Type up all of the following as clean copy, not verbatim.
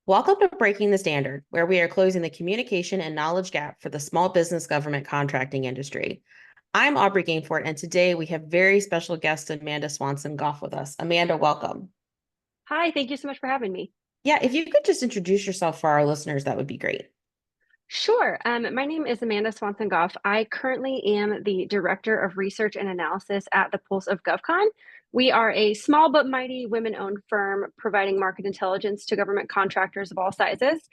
Welcome to Breaking the Standard, where we are closing the communication and knowledge gap for the small business government contracting industry. I'm Aubrey Gainfort, and today we have very special guest Amanda Swanson Goff with us. Amanda, welcome. Hi, thank you so much for having me. Yeah, if you could just introduce yourself for our listeners, that would be great. Sure. My name is Amanda Swanson Goff. I currently am the Director of Research and Analysis at the Pulse of GovCon. We are a small but mighty women-owned firm providing market intelligence to government contractors of all sizes.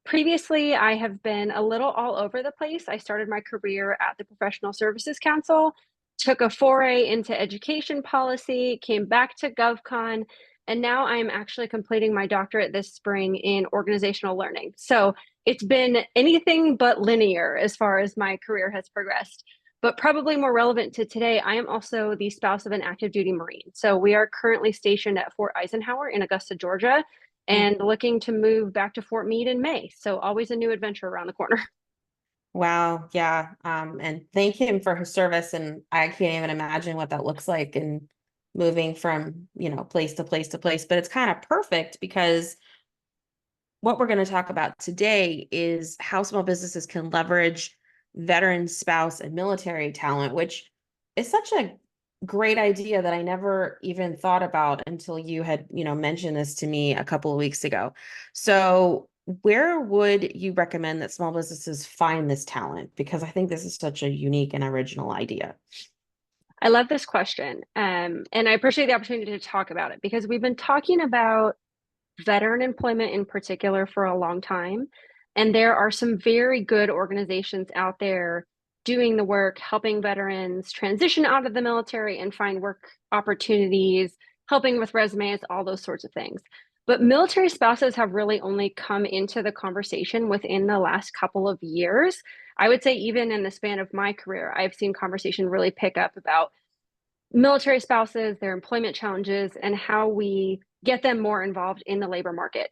Previously, I have been a little all over the place. I started my career at the Professional Services Council, took a foray into education policy, came back to GovCon, and now I'm actually completing my doctorate this spring in organizational learning. So it's been anything but linear as far as my career has progressed. But probably more relevant to today, I am also the spouse of an active duty Marine. So we are currently stationed at Fort Eisenhower in Augusta, Georgia, Mm. and looking to move back to Fort Meade in May. So always a new adventure around the corner. Wow, yeah. And thank him for his service. And I can't even imagine what that looks like and moving from, place to place to place. But it's kind of perfect because what we're going to talk about today is how small businesses can leverage veteran, spouse, and military talent, which is such a great idea that I never even thought about until you had, mentioned this to me a couple of weeks ago. So, where would you recommend that small businesses find this talent? Because I think this is such a unique and original idea. I love this question. And I appreciate the opportunity to talk about it because we've been talking about veteran employment in particular for a long time. And there are some very good organizations out there doing the work, helping veterans transition out of the military and find work opportunities, helping with resumes, all those sorts of things. But military spouses have really only come into the conversation within the last couple of years. I would say, even in the span of my career, I've seen conversation really pick up about military spouses, their employment challenges, and how we get them more involved in the labor market.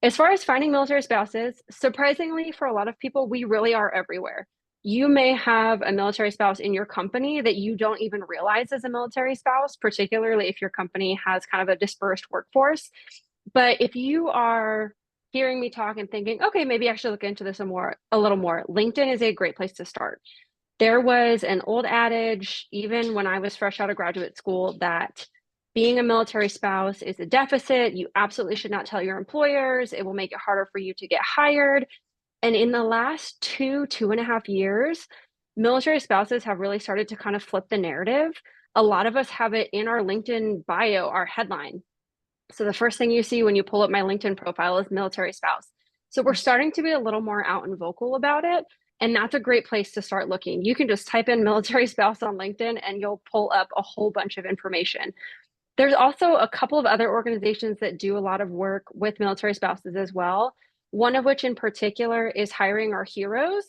As far as finding military spouses, surprisingly, for a lot of people, we really are everywhere. You may have a military spouse in your company that you don't even realize is a military spouse, particularly if your company has kind of a dispersed workforce. But if you are hearing me talk and thinking, okay, maybe I should look into this a little more, LinkedIn is a great place to start. There was an old adage, even when I was fresh out of graduate school, that being a military spouse is a deficit. You absolutely should not tell your employers. It will make it harder for you to get hired. And in the last 2.5 years, military spouses have really started to kind of flip the narrative. A lot of us have it in our LinkedIn bio, our headline. So the first thing you see when you pull up my LinkedIn profile is military spouse. So we're starting to be a little more out and vocal about it. And that's a great place to start looking. You can just type in military spouse on LinkedIn and you'll pull up a whole bunch of information. There's also a couple of other organizations that do a lot of work with military spouses as well. One of which in particular is Hiring Our Heroes.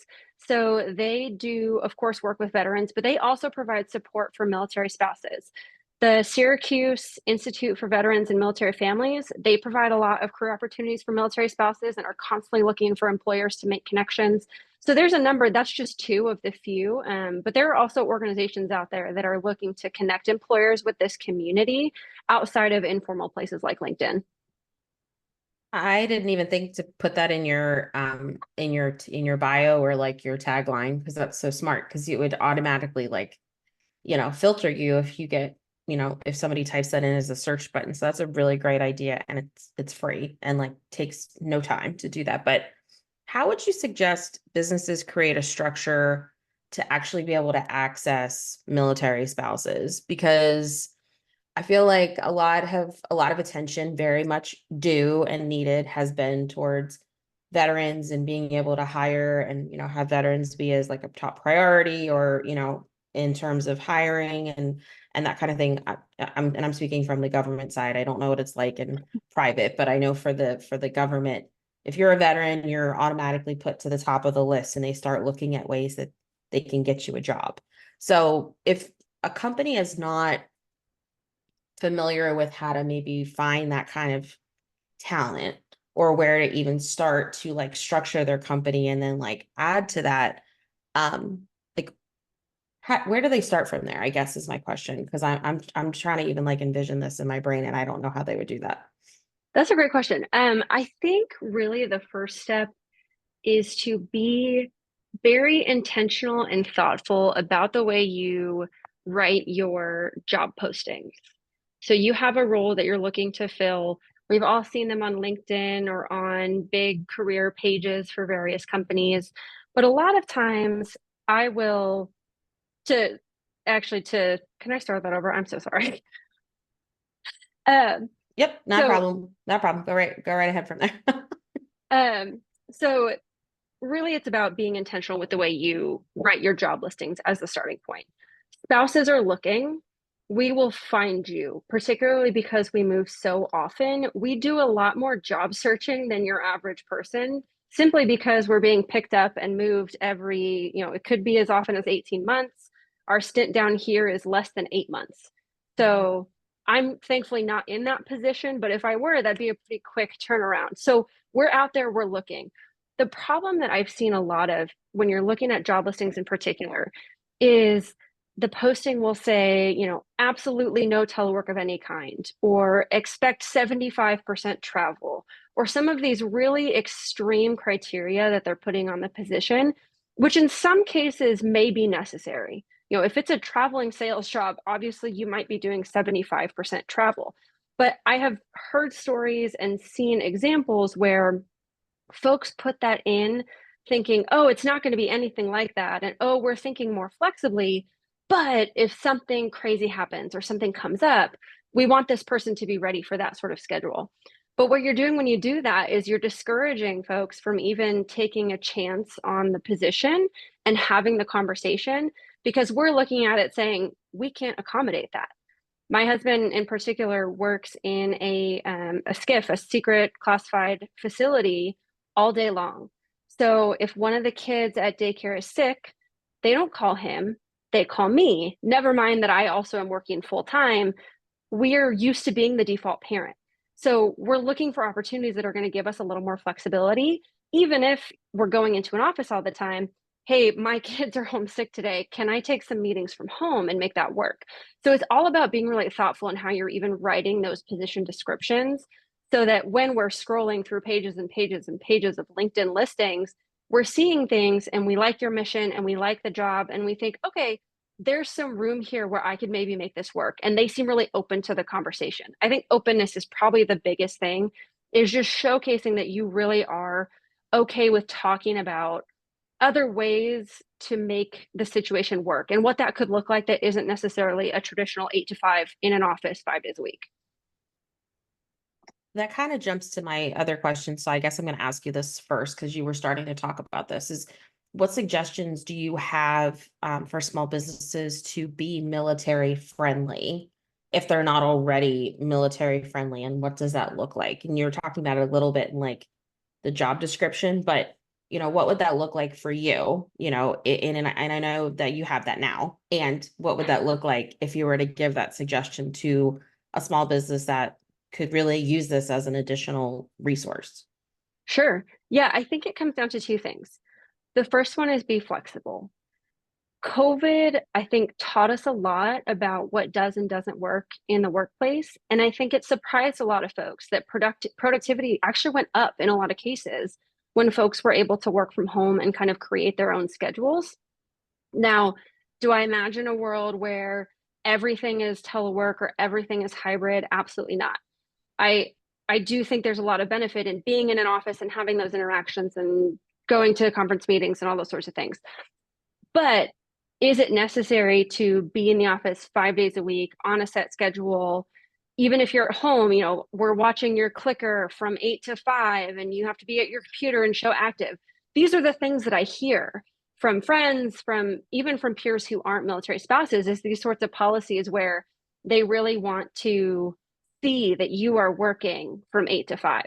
So they do, of course, work with veterans, but they also provide support for military spouses. The Syracuse Institute for Veterans and Military Families, they provide a lot of career opportunities for military spouses and are constantly looking for employers to make connections. So there's a number, that's just two of the few. But there are also organizations out there that are looking to connect employers with this community outside of informal places like LinkedIn. I didn't even think to put that in your in your bio or like your tagline because that's so smart because it would automatically like filter you if you get if somebody types that in as a search button. So that's a really great idea and it's free and like takes no time to do that. But how would you suggest businesses create a structure to actually be able to access military spouses? Because I feel like a lot of attention very much due and needed has been towards veterans and being able to hire and have veterans be as like a top priority or in terms of hiring and that kind of thing. I'm speaking from the government side. I don't know what it's like in private, but I know for the government, if you're a veteran, you're automatically put to the top of the list and they start looking at ways that they can get you a job. So if a company is not familiar with how to maybe find that kind of talent or where to even start to like structure their company and then like add to that like where do they start from there, I guess, is my question, because I'm trying to even like envision this in my brain and I don't know how they would do that. That's a great question. I think really the first step is to be very intentional and thoughtful about the way you write your job postings. So you have a role that you're looking to fill. We've all seen them on LinkedIn or on big career pages for various companies. But a lot of times I will to actually to can I start that over? I'm so sorry. Um, Yep, not a so problem. Not a problem. Go right ahead from there. um, so really it's about being intentional with the way you write your job listings as the starting point. Spouses are looking, we will find you, particularly because we move so often. We do a lot more job searching than your average person simply because we're being picked up and moved every, it could be as often as 18 months. Our stint down here is less than 8 months. So I'm thankfully not in that position, but if I were, that'd be a pretty quick turnaround. So we're out there, we're looking. The problem that I've seen a lot of when you're looking at job listings in particular is the posting will say, absolutely no telework of any kind, or expect 75% travel, or some of these really extreme criteria that they're putting on the position, which in some cases may be necessary. If it's a traveling sales job, obviously you might be doing 75% travel. But I have heard stories and seen examples where folks put that in thinking, oh, it's not going to be anything like that. And oh, we're thinking more flexibly. But if something crazy happens or something comes up, we want this person to be ready for that sort of schedule. But what you're doing when you do that is you're discouraging folks from even taking a chance on the position and having the conversation because we're looking at it saying, we can't accommodate that. My husband, in particular, works in a SCIF, a secret classified facility, all day long. So if one of the kids at daycare is sick, they don't call him, they call me. Never mind that I also am working full time. We're used to being the default parent. So we're looking for opportunities that are going to give us a little more flexibility, even if we're going into an office all the time. Hey, my kids are homesick today. Can I take some meetings from home and make that work? So it's all about being really thoughtful in how you're even writing those position descriptions so that when we're scrolling through pages and pages and pages of LinkedIn listings, we're seeing things and we like your mission and we like the job and we think, okay, there's some room here where I could maybe make this work. And they seem really open to the conversation. I think openness is probably the biggest thing, is just showcasing that you really are okay with talking about other ways to make the situation work and what that could look like that isn't necessarily a traditional 8 to 5 in an office 5 days a week. That kind of jumps to my other question. So I guess I'm going to ask you this first because you were starting to talk about this is what suggestions do you have for small businesses to be military friendly if they're not already military friendly? And what does that look like? And you're talking about it a little bit in like the job description, but what would that look like for you? And I know that you have that now. And what would that look like if you were to give that suggestion to a small business that could really use this as an additional resource? Sure. Yeah, I think it comes down to two things. The first one is be flexible. COVID, I think, taught us a lot about what does and doesn't work in the workplace. And I think it surprised a lot of folks that productivity actually went up in a lot of cases when folks were able to work from home and kind of create their own schedules. Now, do I imagine a world where everything is telework or everything is hybrid? Absolutely not. I I do think there's a lot of benefit in being in an office and having those interactions and going to conference meetings and all those sorts of things. But is it necessary to be in the office 5 days a week on a set schedule? Even if you're at home, we're watching your clicker from 8 to 5 and you have to be at your computer and show active. These are the things that I hear from friends, from even from peers who aren't military spouses, is these sorts of policies where they really want to see that you are working from 8 to 5.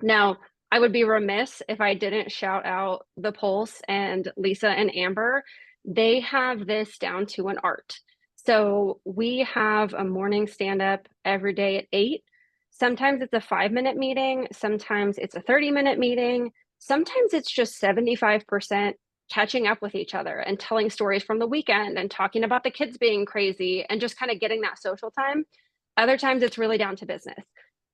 Now, I would be remiss if I didn't shout out the Pulse and Lisa and Amber. They have this down to an art. So we have a morning stand up every day at 8. Sometimes it's a 5 minute meeting, sometimes it's a 30-minute meeting, sometimes it's just 75% catching up with each other and telling stories from the weekend and talking about the kids being crazy and just kind of getting that social time. Other times it's really down to business.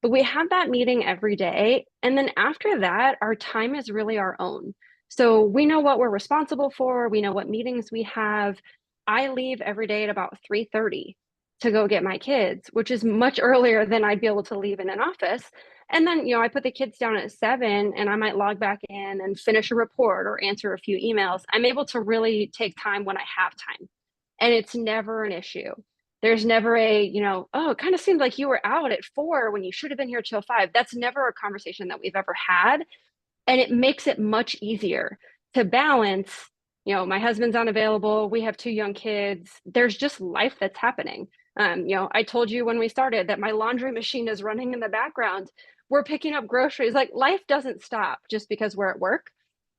But we have that meeting every day. And then after that, our time is really our own. So we know what we're responsible for, we know what meetings we have. I leave every day at about 3:30 to go get my kids, which is much earlier than I'd be able to leave in an office. And then, I put the kids down at 7 and I might log back in and finish a report or answer a few emails. I'm able to really take time when I have time. And it's never an issue. There's never oh, it kind of seemed like you were out at 4 when you should have been here till 5. That's never a conversation that we've ever had. And it makes it much easier to balance. My husband's unavailable. We have 2 young kids. There's just life that's happening. I told you when we started that my laundry machine is running in the background. We're picking up groceries. Like life doesn't stop just because we're at work.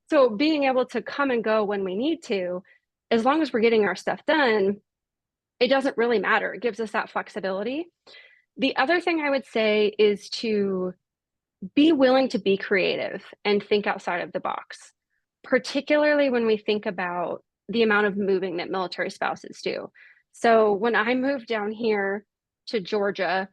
So being able to come and go when we need to, as long as we're getting our stuff done, it doesn't really matter. It gives us that flexibility. The other thing I would say is to be willing to be creative and think outside of the box, particularly when we think about the amount of moving that military spouses do. So when I moved down here to Georgia,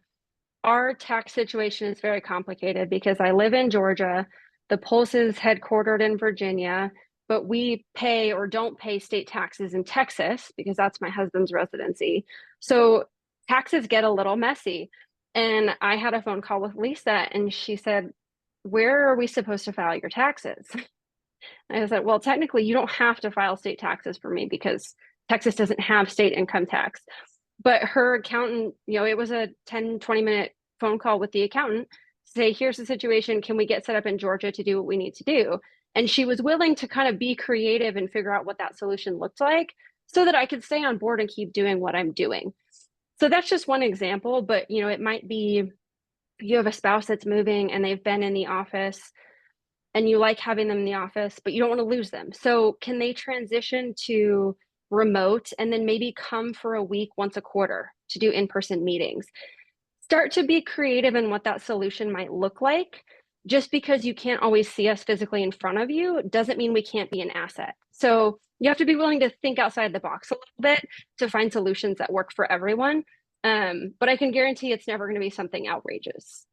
our tax situation is very complicated because I live in Georgia. The Pulse is headquartered in Virginia, but we pay or don't pay state taxes in Texas because that's my husband's residency. So taxes get a little messy. And I had a phone call with Lisa and she said, "Where are we supposed to file your taxes?" And I said, "Well, technically, you don't have to file state taxes for me because Texas doesn't have state income tax." But her accountant, it was a 10, 20-minute phone call with the accountant to say, "Here's the situation. Can we get set up in Georgia to do what we need to do?" And she was willing to kind of be creative and figure out what that solution looked like so that I could stay on board and keep doing what I'm doing. So that's just one example, but it might be you have a spouse that's moving and they've been in the office and you like having them in the office, but you don't want to lose them. So can they transition to remote and then maybe come for a week once a quarter to do in-person meetings? Start to be creative in what that solution might look like. Just because you can't always see us physically in front of you doesn't mean we can't be an asset. So you have to be willing to think outside the box a little bit to find solutions that work for everyone. But I can guarantee it's never going to be something outrageous.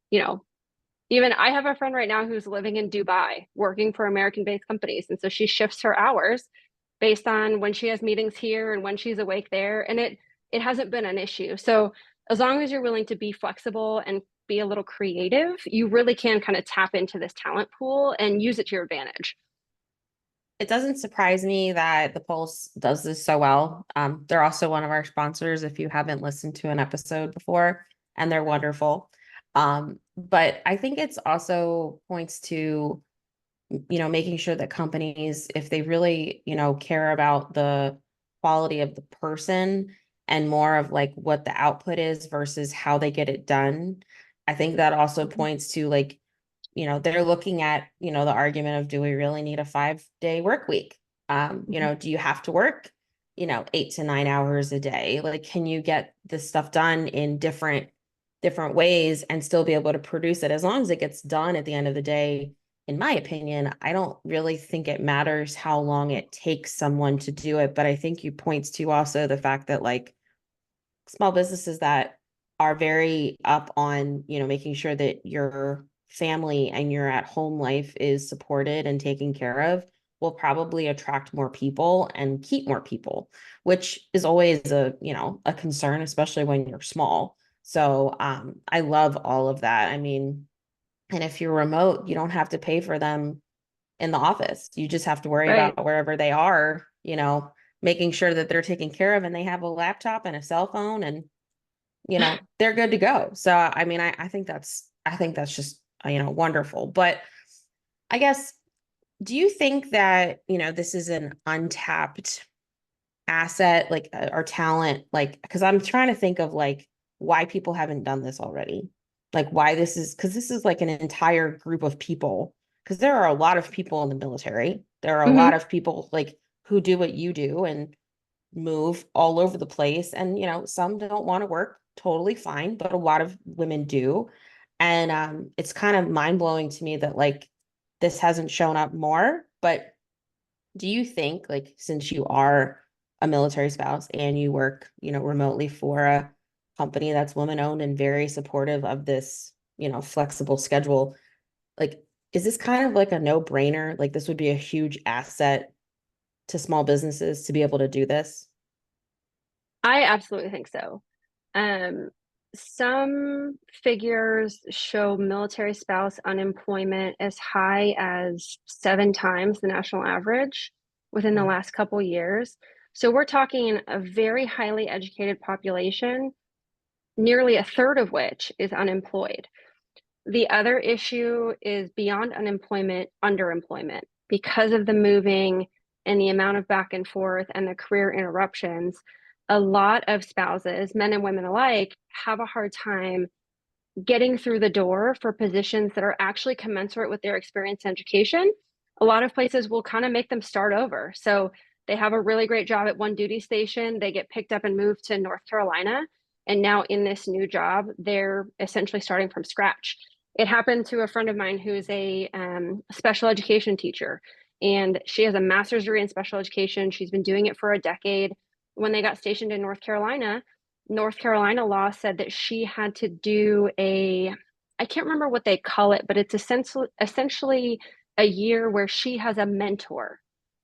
Even I have a friend right now who's living in Dubai working for American-based companies. And so she shifts her hours based on when she has meetings here and when she's awake there. And it hasn't been an issue. So as long as you're willing to be flexible and be a little creative, you really can kind of tap into this talent pool and use it to your advantage. It doesn't surprise me that the Pulse does this so well. They're also one of our sponsors if you haven't listened to an episode before, and they're wonderful. But I think it's also points to, making sure that companies, if they really, care about the quality of the person and more of like what the output is versus how they get it done, I think that also points to like, they're looking at, the argument of, do we really need a 5-day work week? Do you have to work, 8 to 9 hours a day? Like, can you get this stuff done in different ways and still be able to produce it as long as it gets done at the end of the day? In my opinion, I don't really think it matters how long it takes someone to do it, but I think you points to also the fact that like small businesses that are very up on, making sure that your family and your at home life is supported and taken care of will probably attract more people and keep more people, which is always a concern, especially when you're small. So I love all of that. I mean, and if you're remote, you don't have to pay for them in the office. You just have to worry Right. about wherever they are, making sure that they're taken care of and they have a laptop and a cell phone and they're good to go. So I mean, I think that's just wonderful. But I guess, do you think that this is an untapped asset, like or talent, like, because I'm trying to think of like why people haven't done this already, like why this is, because this is like an entire group of people, because there are a lot of people in the military, there are a lot Mm-hmm. of people like who do what you do and move all over the place. And, some don't want to work, totally fine, but a lot of women do. And it's kind of mind blowing to me that like this hasn't shown up more. But do you think, like, since you are a military spouse and you work, remotely for a company that's woman owned and very supportive of this flexible schedule. Like, is this kind of like a no-brainer? Like this would be a huge asset to small businesses to be able to do this? I absolutely think so. Um, some figures show military spouse unemployment as high as 7 times the national average within the Mm. last couple years. So we're talking a very highly educated population, nearly a third of which is unemployed. The other issue is beyond unemployment, underemployment. Because of the moving and the amount of back and forth and the career interruptions, a lot of spouses, men and women alike, have a hard time getting through the door for positions that are actually commensurate with their experience and education. A lot of places will kind of make them start over. So they have a really great job at one duty station, they get picked up and moved to North Carolina. And now in this new job, they're essentially starting from scratch. It happened to a friend of mine who's a special education teacher, and she has a master's degree in special education. She's been doing it for a decade. When they got stationed in North Carolina law said that she had to do I can't remember what they call it, but it's essentially a year where she has a mentor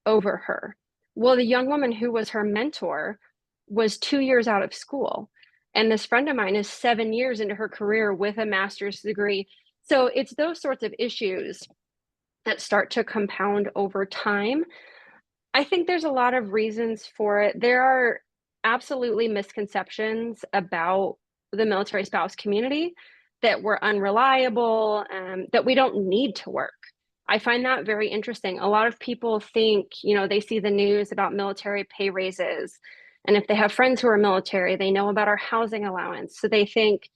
over her. Well, the young woman who was her mentor was 2 years out of school. And this friend of mine is 7 years into her career with a master's degree. So it's those sorts of issues that start to compound over time. I think there's a lot of reasons for it. There are absolutely misconceptions about the military spouse community, that we're unreliable, that we don't need to work. I find that very interesting. A lot of people think, they see the news about military pay raises. And if they have friends who are military, they know about our housing allowance. So they think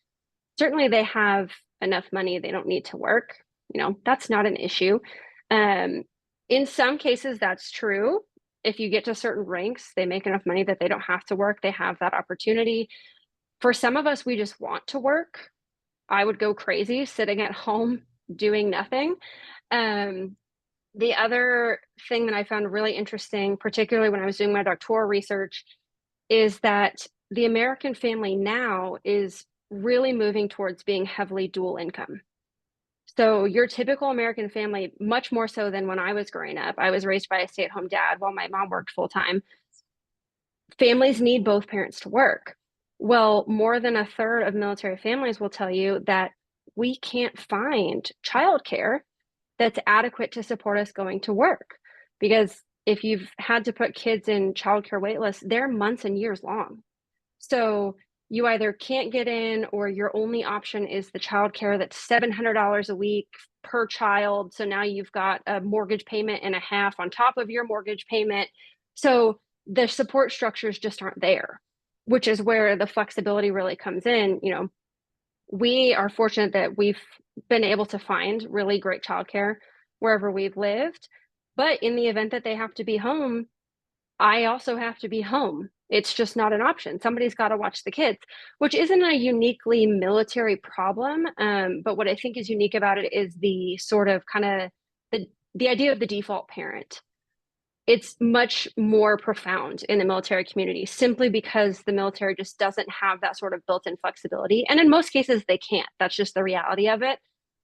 certainly they have enough money, they don't need to work. That's not an issue. Um, in some cases, that's true. If you get to certain ranks, they make enough money that they don't have to work, they have that opportunity. For some of us, we just want to work. I would go crazy sitting at home doing nothing. Um, the other thing that I found really interesting, particularly when I was doing my doctoral research, is that the American family now is really moving towards being heavily dual income. So your typical American family, much more so than when I was growing up, I was raised by a stay-at-home dad while my mom worked full time. Families need both parents to work. Well, more than a third of military families will tell you that we can't find childcare that's adequate to support us going to work. Because if you've had to put kids in childcare wait lists, they're months and years long. So you either can't get in, or your only option is the childcare that's $700 a week per child. So now you've got a mortgage payment and a half on top of your mortgage payment. So the support structures just aren't there, which is where the flexibility really comes in. We are fortunate that we've been able to find really great childcare wherever we've lived. But in the event that they have to be home, I also have to be home. It's just not an option. Somebody's got to watch the kids, which isn't a uniquely military problem. But what I think is unique about it is the sort of kind of the idea of the default parent. It's much more profound in the military community simply because the military just doesn't have that sort of built-in flexibility. And in most cases, they can't. That's just the reality of it.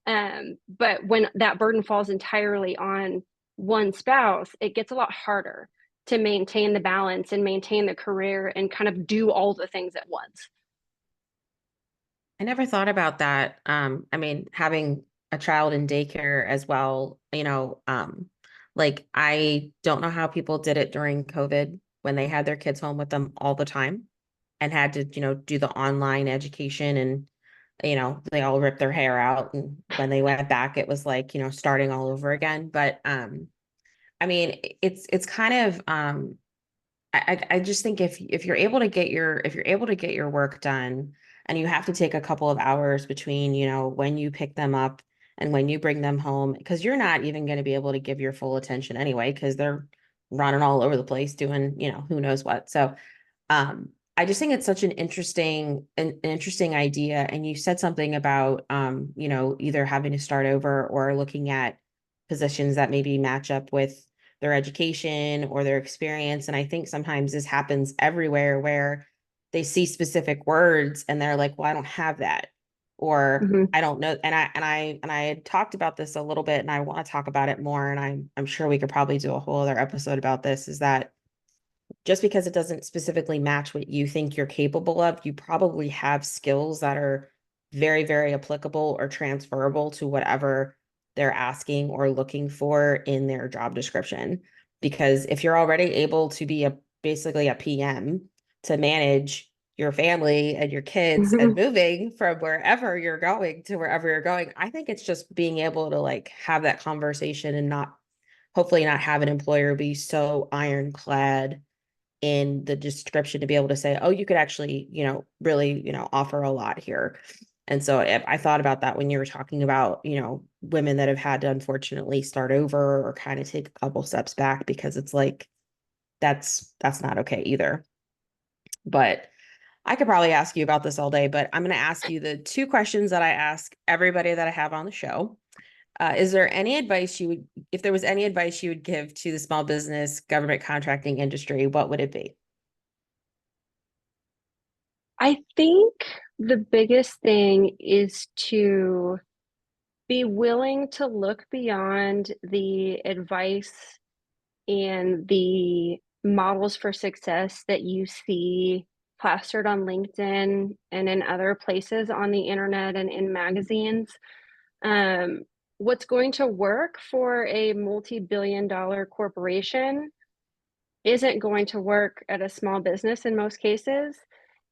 But when that burden falls entirely on one spouse, it gets a lot harder to maintain the balance and maintain the career and kind of do all the things at once. I never thought about that. I mean, having a child in daycare as well, like I don't know how people did it during COVID when they had their kids home with them all the time and had to, do the online education and, they all ripped their hair out. And when they went back, it was like, starting all over again. But I mean, it's kind of I just think if you're able to get your work done and you have to take a couple of hours between, when you pick them up and when you bring them home, because you're not even going to be able to give your full attention anyway, because they're running all over the place doing, who knows what. So I just think it's such an interesting idea. And you said something about either having to start over or looking at positions that maybe match up with their education or their experience. And I think sometimes this happens everywhere where they see specific words and they're like, well, I don't have that. or Mhm. I don't know. And I had talked about this a little bit and I want to talk about it more. And I'm sure we could probably do a whole other episode about this, is that just because it doesn't specifically match what you think you're capable of, you probably have skills that are very, very applicable or transferable to whatever they're asking or looking for in their job description. Because if you're already able to be basically a PM to manage your family and your kids and Mhm. moving from wherever you're going to wherever you're going, I think it's just being able to like have that conversation and not, hopefully not have an employer be so ironclad in the description to be able to say, oh, you could actually, really, offer a lot here. And so I thought about that when you were talking about, women that have had to unfortunately start over or kind of take a couple steps back, because it's like that's not okay either. But I could probably ask you about this all day, but I'm going to ask you the two questions that I ask everybody that I have on the show. Is there any advice if there was any advice you would give to the small business government contracting industry, what would it be? I think the biggest thing is to be willing to look beyond the advice and the models for success that you see plastered on LinkedIn and in other places on the internet and in magazines. Um, what's going to work for a multi-billion-dollar corporation isn't going to work at a small business in most cases.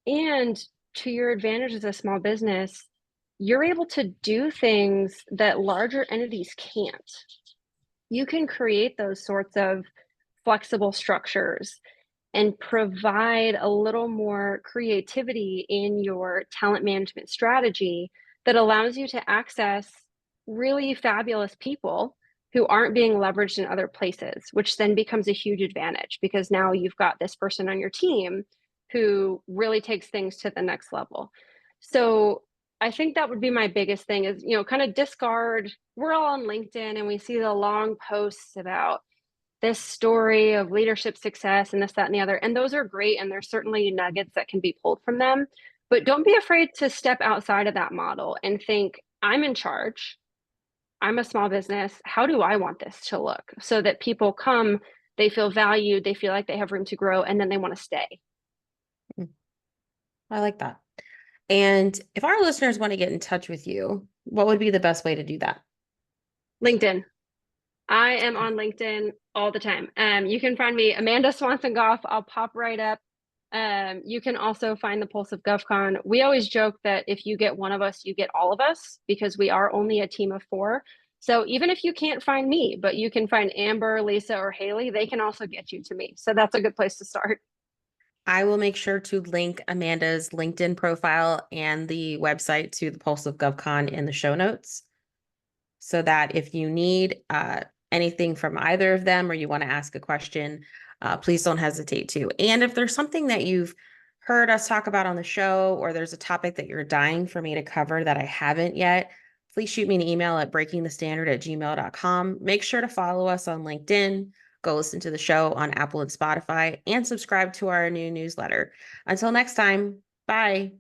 And to your advantage as a small business, you're able to do things that larger entities can't. You can create those sorts of flexible structures and provide a little more creativity in your talent management strategy that allows you to access really fabulous people who aren't being leveraged in other places, which then becomes a huge advantage because now you've got this person on your team who really takes things to the next level. So I think that would be my biggest thing is, kind of discard. We're all on LinkedIn and we see the long posts about this story of leadership success and this, that, and the other. And those are great. And there's certainly nuggets that can be pulled from them. But don't be afraid to step outside of that model and think, I'm in charge. I'm a small business. How do I want this to look so that people come, they feel valued, they feel like they have room to grow, and then they want to stay? I like that. And if our listeners want to get in touch with you, what would be the best way to do that? LinkedIn. I am on LinkedIn all the time. You can find me Amanda Swanson Goff. I'll pop right up. You can also find the Pulse of GovCon. We always joke that if you get one of us, you get all of us because we are only a team of four. So even if you can't find me, but you can find Amber, Lisa, or Haley, they can also get you to me. So that's a good place to start. I will make sure to link Amanda's LinkedIn profile and the website to the Pulse of GovCon in the show notes, so that if you need anything from either of them or you want to ask a question, please don't hesitate to. And if there's something that you've heard us talk about on the show, or there's a topic that you're dying for me to cover that I haven't yet, please shoot me an email at breakingthestandard@gmail.com. Make sure to follow us on LinkedIn, go listen to the show on Apple and Spotify, and subscribe to our new newsletter. Until next time, bye.